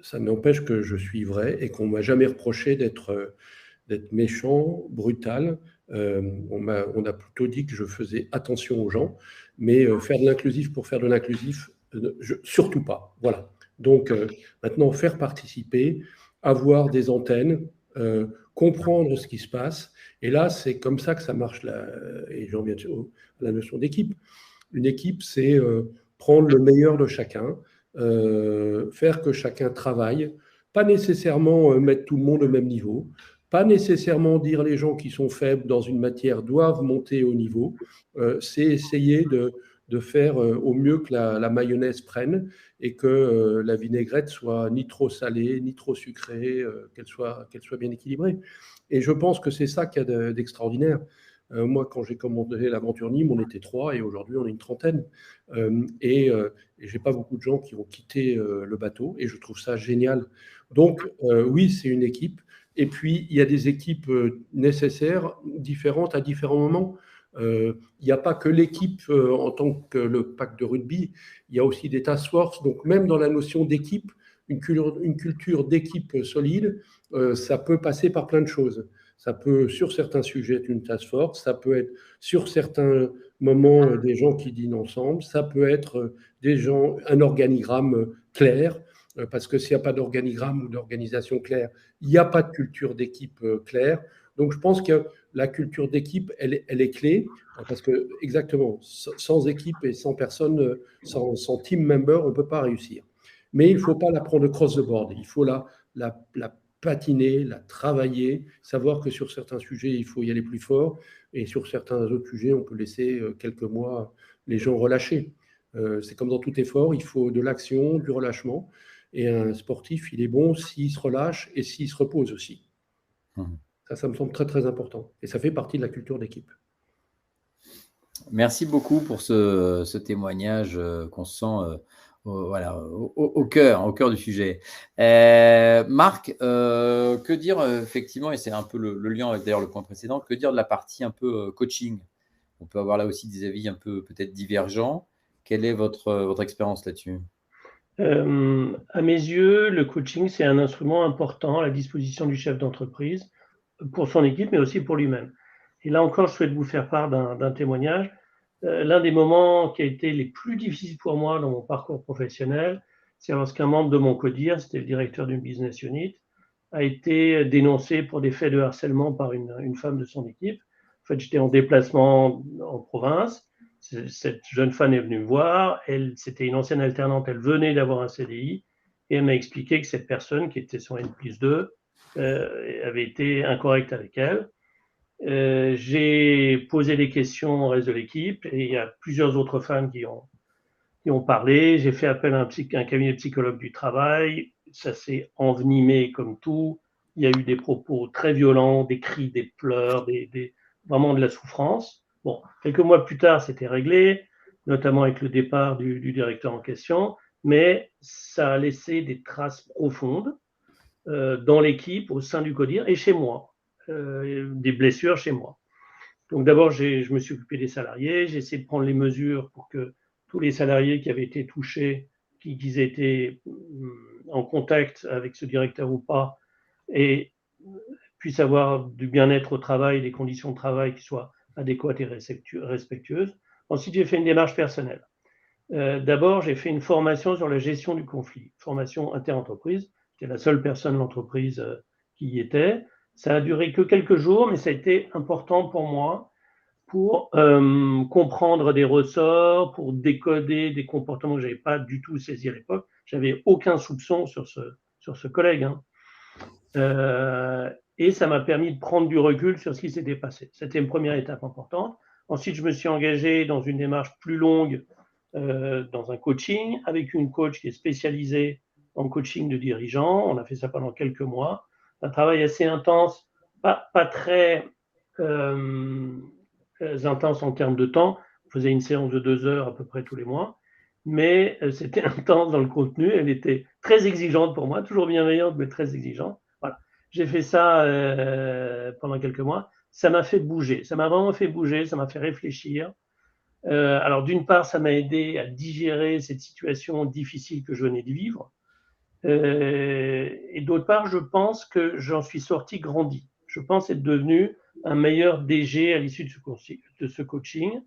Ça n'empêche que je suis vrai et qu'on ne m'a jamais reproché d'être méchant, brutal. On a plutôt dit que je faisais attention aux gens, mais faire de l'inclusif pour faire de l'inclusif, surtout pas. Voilà. Donc maintenant, faire participer, avoir des antennes, comprendre ce qui se passe. Et là, c'est comme ça que ça marche. Et j'en viens à la notion d'équipe. Une équipe, c'est prendre le meilleur de chacun, faire que chacun travaille, pas nécessairement mettre tout le monde au même niveau, pas nécessairement dire les gens qui sont faibles dans une matière doivent monter au niveau, c'est essayer de faire au mieux que la mayonnaise prenne et que la vinaigrette soit ni trop salée, ni trop sucrée, qu'elle soit bien équilibrée. Et je pense que c'est ça qu'il y a d'extraordinaire. Moi, quand j'ai commandé l'aventure Nîmes, on était 3 et aujourd'hui, on est une trentaine. Et j'ai pas beaucoup de gens qui vont quitter le bateau et je trouve ça génial. Donc, oui, c'est une équipe. Et puis, il y a des équipes nécessaires, différentes à différents moments. Il n'y a pas que l'équipe en tant que le pack de rugby, il y a aussi des task force. Donc même dans la notion d'équipe, une culture d'équipe solide, ça peut passer par plein de choses. Ça peut, sur certains sujets, être une task force, ça peut être sur certains moments des gens qui dînent ensemble, ça peut être un organigramme clair, parce que s'il n'y a pas d'organigramme ou d'organisation claire, il n'y a pas de culture d'équipe claire. Donc je pense que la culture d'équipe, elle est clé, parce que exactement, sans équipe et sans personne, sans team member, on ne peut pas réussir. Mais il ne faut pas la prendre cross the board, il faut la patiner, la travailler, savoir que sur certains sujets, il faut y aller plus fort, et sur certains autres sujets, on peut laisser quelques mois les gens relâcher. C'est comme dans tout effort, il faut de l'action, du relâchement, et un sportif, il est bon s'il se relâche et s'il se repose aussi. Ça me semble très, très important. Et ça fait partie de la culture d'équipe. Merci beaucoup pour ce témoignage qu'on sent voilà, au cœur du sujet. Marc, que dire effectivement, et c'est un peu le lien avec d'ailleurs le point précédent, que dire de la partie un peu coaching? On peut avoir là aussi des avis un peu peut-être divergents. Quelle est votre expérience là-dessus? À mes yeux, le coaching, c'est un instrument important à la disposition du chef d'entreprise pour son équipe, mais aussi pour lui-même. Et là encore, je souhaite vous faire part d'un témoignage. L'un des moments qui a été les plus difficiles pour moi dans mon parcours professionnel, c'est lorsqu'un membre de mon CODIR, c'était le directeur d'une business unit, a été dénoncé pour des faits de harcèlement par une femme de son équipe. En fait, j'étais en déplacement en province. Cette jeune femme est venue me voir. C'était une ancienne alternante. Elle venait d'avoir un CDI et elle m'a expliqué que cette personne, qui était son N+2, avait été incorrecte avec elle. J'ai posé des questions au reste de l'équipe et il y a plusieurs autres femmes qui ont parlé. J'ai fait appel à un cabinet de psychologue du travail. Ça s'est envenimé comme tout. Il y a eu des propos très violents, des cris, des pleurs, vraiment de la souffrance. Bon, quelques mois plus tard, c'était réglé, notamment avec le départ du directeur en question, mais ça a laissé des traces profondes dans l'équipe, au sein du CODIR et chez moi, des blessures chez moi. Donc d'abord, je me suis occupé des salariés, j'ai essayé de prendre les mesures pour que tous les salariés qui avaient été touchés, qu'ils aient été en contact avec ce directeur ou pas, et puissent avoir du bien-être au travail, des conditions de travail qui soient adéquates et respectueuses. Ensuite, j'ai fait une démarche personnelle. D'abord, j'ai fait une formation sur la gestion du conflit, formation inter-entreprise. J'étais la seule personne de l'entreprise qui y était. Ça a duré que quelques jours, mais ça a été important pour moi pour comprendre des ressorts, pour décoder des comportements que je n'avais pas du tout saisi à l'époque. Je n'avais aucun soupçon sur ce collègue. Et ça m'a permis de prendre du recul sur ce qui s'était passé. C'était une première étape importante. Ensuite, je me suis engagé dans une démarche plus longue dans un coaching avec une coach qui est spécialisée en coaching de dirigeants. On a fait ça pendant quelques mois. Un travail assez intense, pas très intense en termes de temps. On faisait une séance de 2 heures à peu près tous les mois. Mais c'était intense dans le contenu. Elle était très exigeante pour moi, toujours bienveillante, mais très exigeante. Voilà. J'ai fait ça pendant quelques mois. Ça m'a fait bouger. Ça m'a vraiment fait bouger. Ça m'a fait réfléchir. Alors, d'une part, ça m'a aidé à digérer cette situation difficile que je venais de vivre. Et d'autre part, je pense que j'en suis sorti grandi. Je pense être devenu un meilleur DG à l'issue de ce coaching.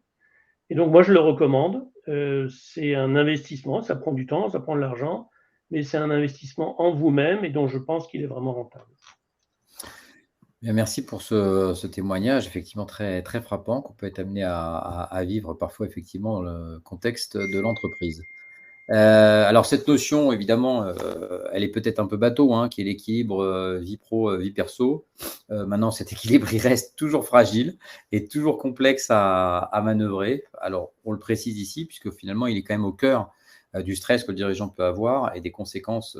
Et donc, moi, je le recommande. C'est un investissement. Ça prend du temps, ça prend de l'argent, mais c'est un investissement en vous-même et dont je pense qu'il est vraiment rentable. Bien, merci pour ce témoignage, effectivement très, très frappant, qu'on peut être amené à vivre parfois, effectivement, dans le contexte de l'entreprise. Alors, cette notion, évidemment, elle est peut-être un peu bateau, hein, qui est l'équilibre vie pro, vie perso. Maintenant, cet équilibre, il reste toujours fragile et toujours complexe à manœuvrer. Alors, on le précise ici, puisque finalement, il est quand même au cœur du stress que le dirigeant peut avoir et des conséquences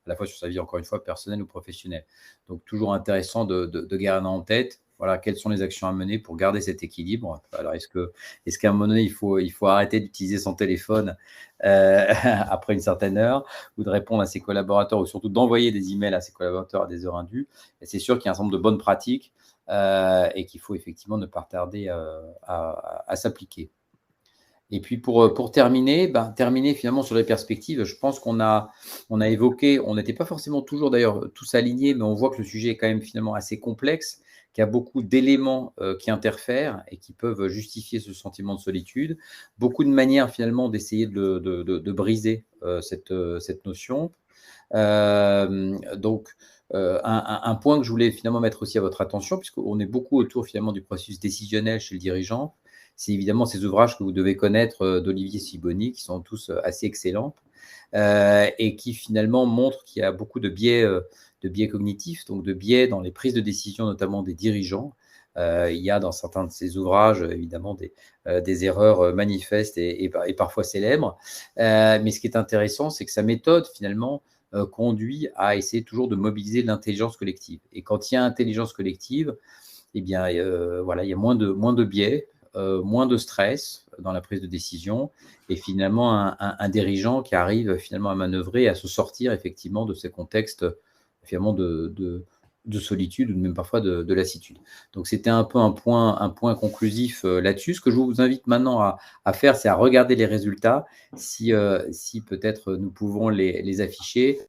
à la fois sur sa vie, encore une fois, personnelle ou professionnelle. Donc, toujours intéressant de garder en tête, voilà, quelles sont les actions à mener pour garder cet équilibre. Alors, est-ce qu'à un moment donné, il faut arrêter d'utiliser son téléphone après une certaine heure, ou de répondre à ses collaborateurs, ou surtout d'envoyer des emails à ses collaborateurs à des heures indues? Et c'est sûr qu'il y a un certain nombre de bonnes pratiques et qu'il faut effectivement ne pas tarder à s'appliquer. Et puis pour terminer, terminer finalement sur les perspectives, je pense qu'on a évoqué, on n'était pas forcément toujours d'ailleurs tous alignés, mais on voit que le sujet est quand même finalement assez complexe, qu'il y a beaucoup d'éléments qui interfèrent et qui peuvent justifier ce sentiment de solitude. Beaucoup de manières finalement d'essayer de briser cette notion. Donc, un point que je voulais finalement mettre aussi à votre attention, puisqu'on est beaucoup autour finalement du processus décisionnel chez le dirigeant, c'est évidemment ces ouvrages que vous devez connaître d'Olivier Sibony, qui sont tous assez excellents, et qui finalement montrent qu'il y a beaucoup de biais cognitifs, donc de biais dans les prises de décision, notamment des dirigeants. Il y a dans certains de ces ouvrages, évidemment, des erreurs manifestes et parfois célèbres. Mais ce qui est intéressant, c'est que sa méthode, finalement, conduit à essayer toujours de mobiliser l'intelligence collective. Et quand il y a intelligence collective, eh bien, voilà, il y a moins de biais, moins de stress dans la prise de décision et finalement un dirigeant qui arrive finalement à manœuvrer et à se sortir effectivement de ces contextes finalement de solitude ou même parfois de lassitude. Donc c'était un peu un point conclusif là-dessus. Ce que je vous invite maintenant à faire, c'est à regarder les résultats si peut-être nous pouvons les afficher.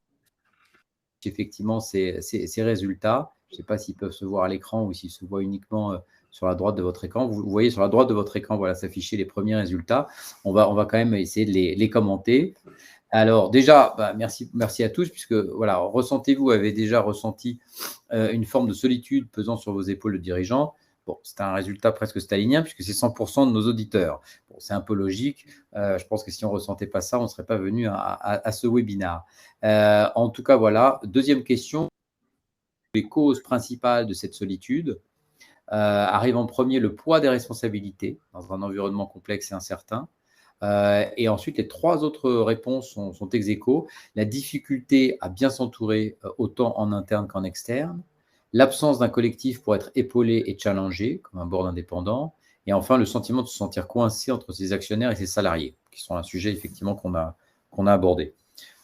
Effectivement, ces résultats, je ne sais pas s'ils peuvent se voir à l'écran ou s'ils se voient uniquement sur la droite de votre écran. Vous voyez sur la droite de votre écran, voilà, s'afficher les premiers résultats. On va quand même essayer de les commenter. Alors déjà, merci à tous, puisque voilà, avez déjà ressenti une forme de solitude pesant sur vos épaules de dirigeant. Bon, c'est un résultat presque stalinien, puisque c'est 100% de nos auditeurs. Bon, c'est un peu logique. Je pense que si on ne ressentait pas ça, on ne serait pas venu à ce webinaire. En tout cas, voilà. Deuxième question. Les causes principales de cette solitude arrive en premier le poids des responsabilités dans un environnement complexe et incertain. Et ensuite, les trois autres réponses sont ex aequo. La difficulté à bien s'entourer autant en interne qu'en externe. L'absence d'un collectif pour être épaulé et challengé, comme un board indépendant. Et enfin, le sentiment de se sentir coincé entre ses actionnaires et ses salariés, qui sont un sujet effectivement qu'on a abordé.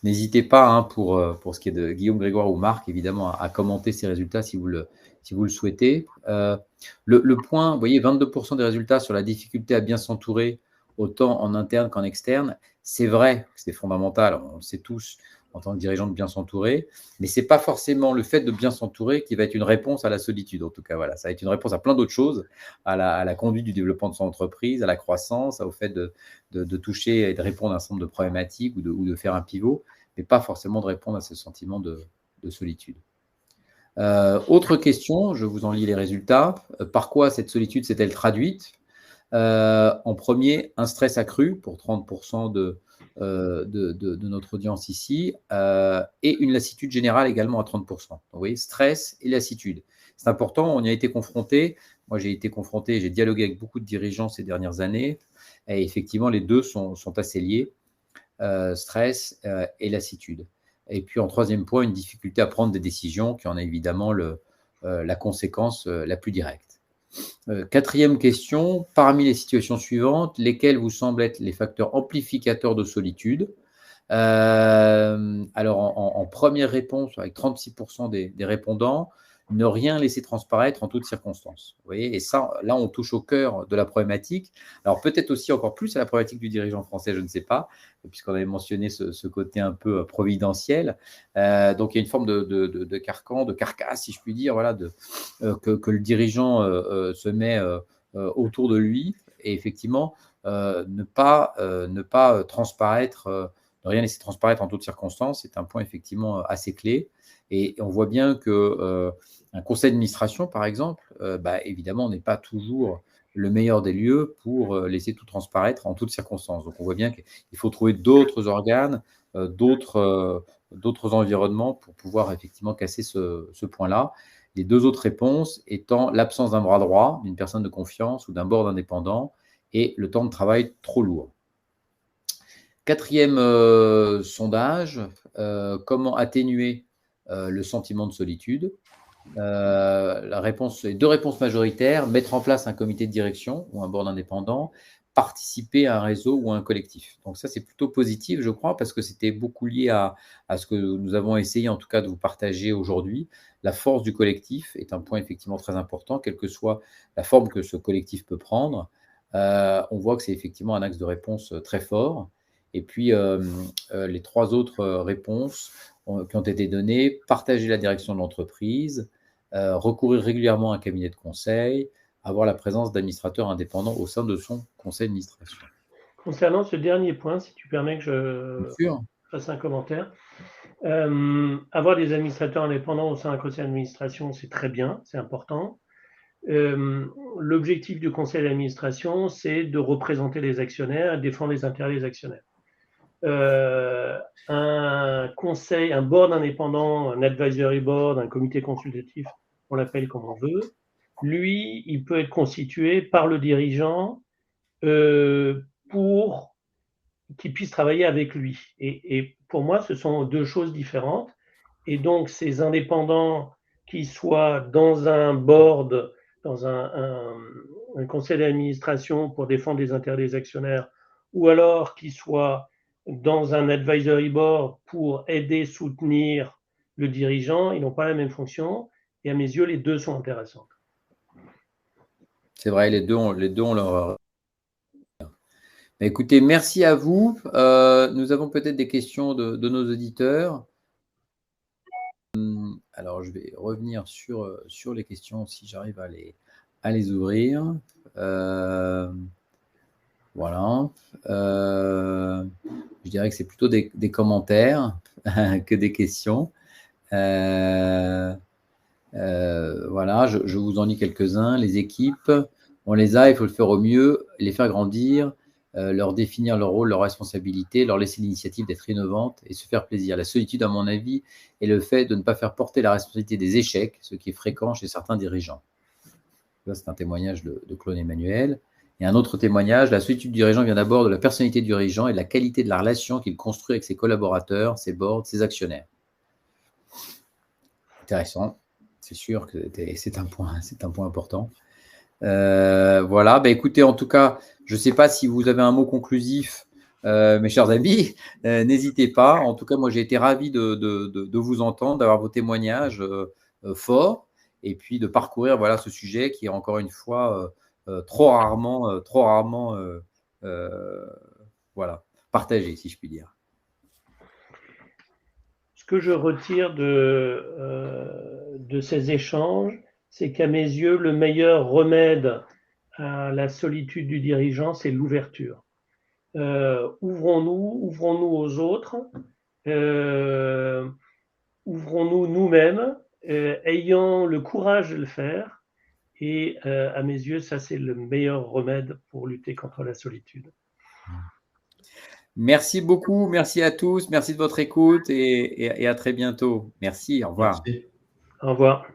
N'hésitez pas, pour ce qui est de Guillaume, Grégoire ou Marc, évidemment, à commenter ces résultats si vous le souhaitez. Le point, vous voyez, 22% des résultats sur la difficulté à bien s'entourer, autant en interne qu'en externe. C'est vrai, c'est fondamental, on le sait tous, en tant que dirigeant, de bien s'entourer, mais ce n'est pas forcément le fait de bien s'entourer qui va être une réponse à la solitude. En tout cas, voilà, ça va être une réponse à plein d'autres choses, à la conduite du développement de son entreprise, à la croissance, au fait de toucher et de répondre à un certain nombre de problématiques ou de faire un pivot, mais pas forcément de répondre à ce sentiment de solitude. Autre question, je vous en lis les résultats. Par quoi cette solitude s'est-elle traduite ? En premier, un stress accru pour 30% de notre audience ici, et une lassitude générale également à 30%. Donc, vous voyez, stress et lassitude. C'est important, on y a été confronté. Moi, j'ai dialogué avec beaucoup de dirigeants ces dernières années, et effectivement, les deux sont assez liés, stress et lassitude. Et puis, en troisième point, une difficulté à prendre des décisions qui en est évidemment la conséquence la plus directe. Quatrième question, parmi les situations suivantes, lesquelles vous semblent être les facteurs amplificateurs de solitude ? Alors, en première réponse, avec 36% des répondants, ne rien laisser transparaître en toutes circonstances. Vous voyez, et ça, là, on touche au cœur de la problématique. Alors, peut-être aussi encore plus à la problématique du dirigeant français, je ne sais pas, puisqu'on avait mentionné ce côté un peu providentiel. Donc, il y a une forme de carcan, de carcasse, si je puis dire, voilà, que le dirigeant se met autour de lui. Et effectivement, ne pas transparaître, ne rien laisser transparaître en toutes circonstances, c'est un point effectivement assez clé. Et on voit bien que un conseil d'administration, par exemple, évidemment, n'est pas toujours le meilleur des lieux pour laisser tout transparaître en toutes circonstances. Donc, on voit bien qu'il faut trouver d'autres organes, d'autres environnements pour pouvoir effectivement casser ce point-là. Les deux autres réponses étant l'absence d'un bras droit, d'une personne de confiance ou d'un board indépendant, et le temps de travail trop lourd. Quatrième sondage, comment atténuer le sentiment de solitude ? La réponse, les deux réponses majoritaires, mettre en place un comité de direction ou un board indépendant, participer à un réseau ou à un collectif. Donc ça, c'est plutôt positif, je crois, parce que c'était beaucoup lié à ce que nous avons essayé, en tout cas, de vous partager aujourd'hui. La force du collectif est un point effectivement très important, quelle que soit la forme que ce collectif peut prendre. On voit que c'est effectivement un axe de réponse très fort. Et puis, les 3 autres réponses qui ont été données: partager la direction de l'entreprise, recourir régulièrement à un cabinet de conseil, avoir la présence d'administrateurs indépendants au sein de son conseil d'administration. Concernant ce dernier point, si tu permets que je fasse un commentaire, avoir des administrateurs indépendants au sein d'un conseil d'administration, c'est très bien, c'est important. L'objectif du conseil d'administration, c'est de représenter les actionnaires et défendre les intérêts des actionnaires. Un conseil, un board indépendant, un advisory board, un comité consultatif, on l'appelle comme on veut, lui, il peut être constitué par le dirigeant pour qu'il puisse travailler avec lui. Et pour moi, ce sont 2 choses différentes. Et donc, ces indépendants qui soient dans un board, dans un conseil d'administration pour défendre les intérêts des actionnaires, ou alors qui soient dans un advisory board pour aider, soutenir le dirigeant, ils n'ont pas la même fonction. Et à mes yeux, les 2 sont intéressantes. C'est vrai, les deux ont leur… Écoutez, merci à vous. Nous avons peut-être des questions de nos auditeurs. Alors, je vais revenir sur les questions si j'arrive à les ouvrir. Voilà. Je dirais que c'est plutôt des commentaires que des questions. Voilà, je vous en lis quelques-uns. Les équipes, on les a, il faut le faire au mieux, les faire grandir, leur définir leur rôle, leur responsabilité, leur laisser l'initiative d'être innovantes et se faire plaisir. La solitude, à mon avis, est le fait de ne pas faire porter la responsabilité des échecs, ce qui est fréquent chez certains dirigeants. Ça, c'est un témoignage de Claude Emmanuel. Et un autre témoignage, la solitude du dirigeant vient d'abord de la personnalité du dirigeant et de la qualité de la relation qu'il construit avec ses collaborateurs, ses boards, ses actionnaires. Intéressant. C'est sûr que c'est un point important. Voilà, écoutez, en tout cas, je ne sais pas si vous avez un mot conclusif, mes chers amis, n'hésitez pas. En tout cas, moi, j'ai été ravi de vous entendre, d'avoir vos témoignages forts et puis de parcourir ce sujet qui est encore une fois trop rarement partagé, si je puis dire. Ce que je retire de ces échanges, c'est qu'à mes yeux, le meilleur remède à la solitude du dirigeant, c'est l'ouverture. Ouvrons-nous aux autres, ouvrons-nous nous-mêmes, ayons le courage de le faire. Et à mes yeux, ça, c'est le meilleur remède pour lutter contre la solitude. Merci beaucoup, merci à tous, merci de votre écoute et à très bientôt. Merci, au revoir. Merci. Au revoir.